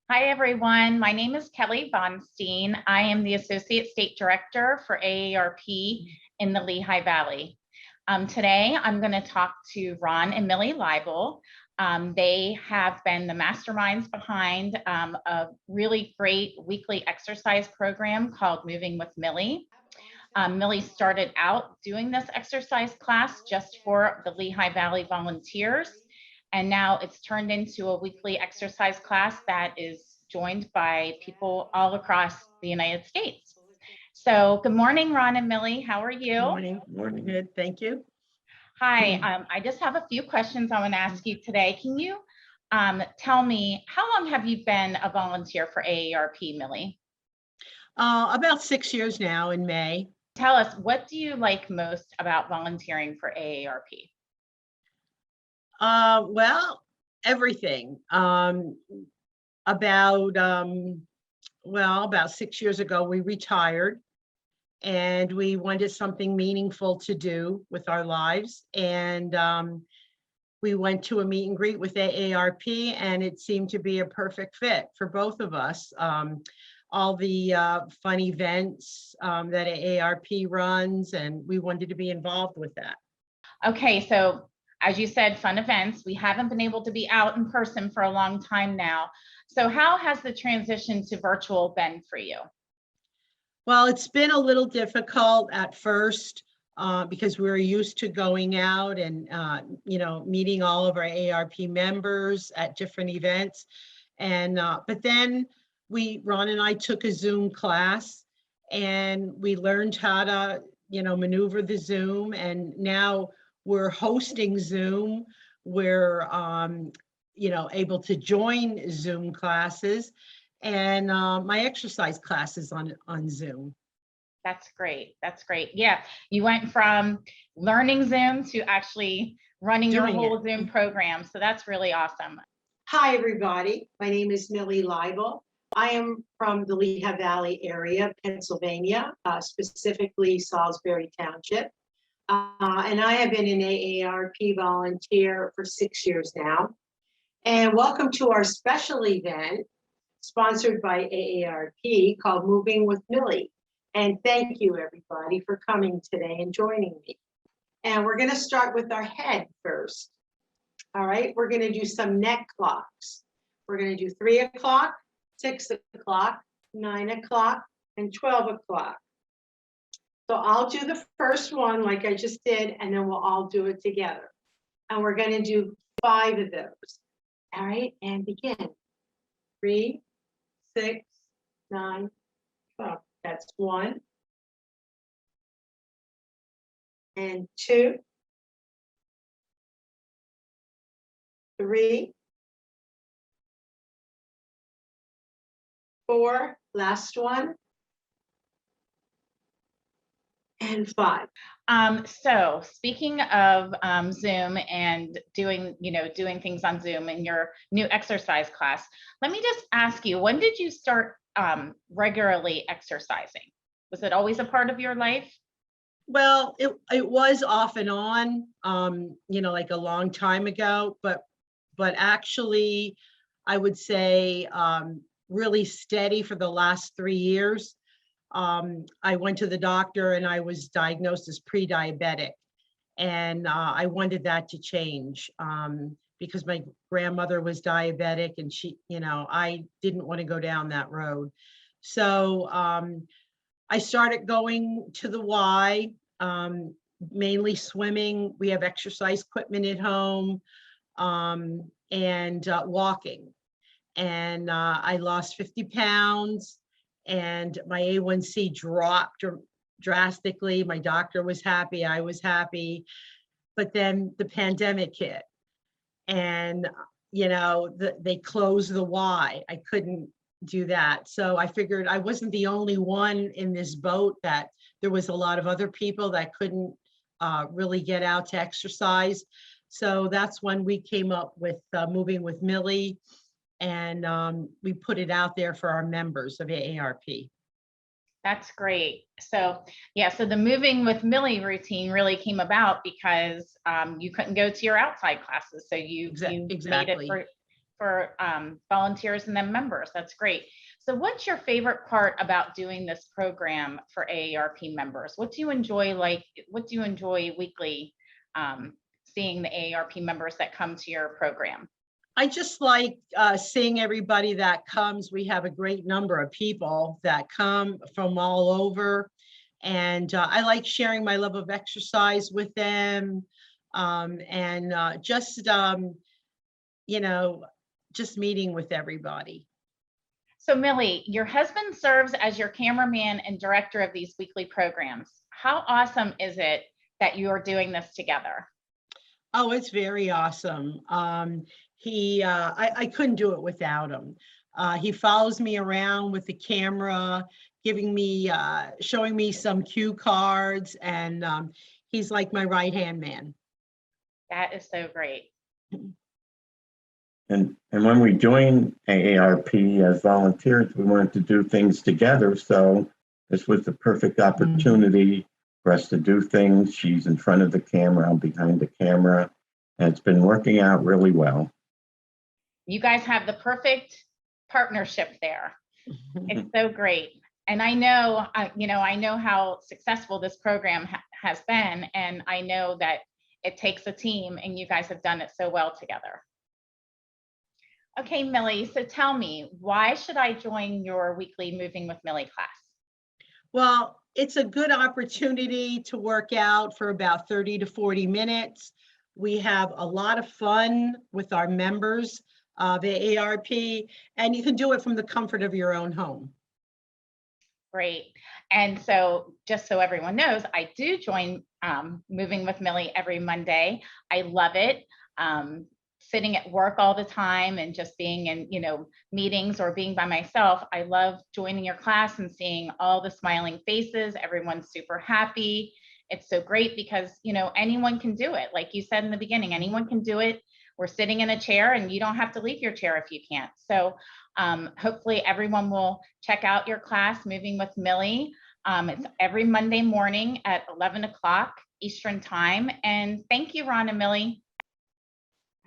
Hi, everyone. My name is Kelly Bonstein. I am the Associate State Director for AARP in the Lehigh Valley. Today, I'm going to talk to Ron and Milly Laible. They have been the masterminds behind a really great weekly exercise program called Moving with Milly. Milly started out doing this exercise class just for the Lehigh Valley volunteers. And now it's turned into a weekly exercise class that is joined by people all across the United States. So good morning, Ron and Milly. How are you? Morning. Good. Thank you. Hi. I just have a few questions I want to ask you today. Can you tell me, how long have you been a volunteer for AARP, Milly? About 6 years now in May. Tell us, what do you like most about volunteering for AARP? Well, everything. About 6 years ago, we retired and we wanted something meaningful to do with our lives. And we went to a meet and greet with AARP, and it seemed to be a perfect fit for both of us. All the fun events that AARP runs, and we wanted to be involved with that. Okay, so as you said, fun events. We haven't been able to be out in person for a long time now. So how has the transition to virtual been for you? Well, it's been a little difficult at first because we were used to going out and meeting all of our AARP members at different events. And but then Ron and I took a Zoom class, and we learned how to maneuver the Zoom, and now we're hosting Zoom. We're able to join Zoom classes, and my exercise classes on Zoom. That's great. That's great. Yeah, you went from learning Zoom to actually running your whole Zoom program. So that's really awesome. Hi, everybody. My name is Milly Laible. I am from the Lehigh Valley area, Pennsylvania, specifically Salisbury Township. And I have been an AARP volunteer for 6 years now. And welcome to our special event sponsored by AARP called Moving with Milly. And thank you, everybody, for coming today and joining me. And we're going to start with our head first. All right, we're going to do some neck clocks. We're going to do 3 o'clock, 6 o'clock, 9 o'clock, and 12 o'clock. So I'll do the first one like I just did, and then we'll all do it together. And we're going to do 5 of those. All right, and begin. 3, 6, 9, 12. That's 1. And 2. 3. 4. Last one. And 5. So speaking of Zoom and doing things on Zoom in your new exercise class, let me just ask you, when did you start regularly exercising? Was it always a part of your life? Well, it was off and on, like a long time ago, but actually, I would say really steady for the last 3 years. I went to the doctor and I was diagnosed as pre-diabetic, and I wanted that to change because my grandmother was diabetic, and I didn't want to go down that road. So I started going to the Y, mainly swimming. We have exercise equipment at home, and walking. And I lost 50 pounds. And my A1C dropped drastically. My doctor was happy, I was happy. But then the pandemic hit, and they closed the Y. I couldn't do that. So I figured I wasn't the only one in this boat, that there was a lot of other people that couldn't really get out to exercise. So that's when we came up with Moving with Milly. And we put it out there for our members of AARP. That's great. So yeah, so the Moving with Milly routine really came about because you couldn't go to your outside classes. So you Exactly. made it for volunteers and then members. That's great. So what's your favorite part about doing this program for AARP members? What do you enjoy weekly, seeing the AARP members that come to your program? I just like seeing everybody that comes. We have a great number of people that come from all over. And I like sharing my love of exercise with them. Just meeting with everybody. So Milly, your husband serves as your cameraman and director of these weekly programs. How awesome is it that you are doing this together? Oh, it's very awesome. I couldn't do it without him. He follows me around with the camera, showing me some cue cards, and he's like my right-hand man. That is so great. And when we joined AARP as volunteers, we wanted to do things together. So this was the perfect opportunity for us to do things. She's in front of the camera, I'm behind the camera, and it's been working out really well. You guys have the perfect partnership there. It's so great. And I know how successful this program has been, and I know that it takes a team, and you guys have done it so well together. Okay, Milly, so tell me, why should I join your weekly Moving with Milly class? Well, it's a good opportunity to work out for about 30 to 40 minutes. We have a lot of fun with our members of AARP, and you can do it from the comfort of your own home. Great. And so just so everyone knows, I do join Moving with Milly every Monday. I love it. Sitting at work all the time and just being in, meetings or being by myself, I love joining your class and seeing all the smiling faces. Everyone's super happy. It's so great because, anyone can do it. Like you said in the beginning, anyone can do it. We're sitting in a chair and you don't have to leave your chair if you can't. So hopefully everyone will check out your class, Moving with Milly. It's every Monday morning at 11 o'clock Eastern time. And thank you, Ron and Milly.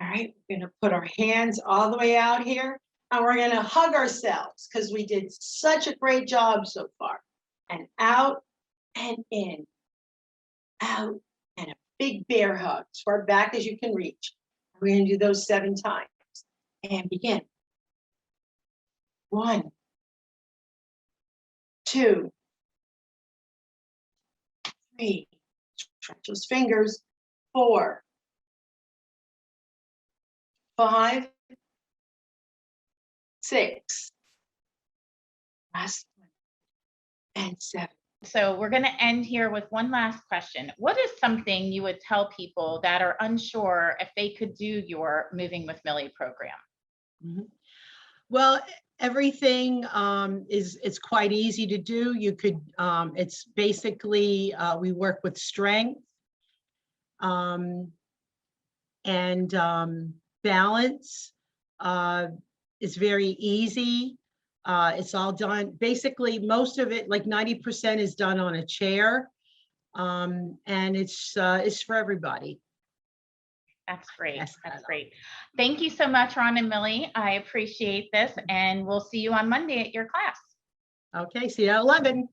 All right, we're gonna put our hands all the way out here and we're gonna hug ourselves because we did such a great job so far. And out and in, out, and a big bear hug as far back as you can reach. We're gonna do those 7 times and begin. 1, 2, 3, stretch those fingers, 4, 5, 6, last one, and 7. So we're going to end here with one last question. What is something you would tell people that are unsure if they could do your Moving with Milly program? Well, everything is quite easy to do. You could, it's basically, we work with strength and balance. Is very easy. It's all done. Basically, most of it, like 90%, is done on a chair, and it's for everybody. That's great. Yes, That's great. Thank you so much, Ron and Milly. I appreciate this, and we'll see you on Monday at your class. Okay, see you at 11.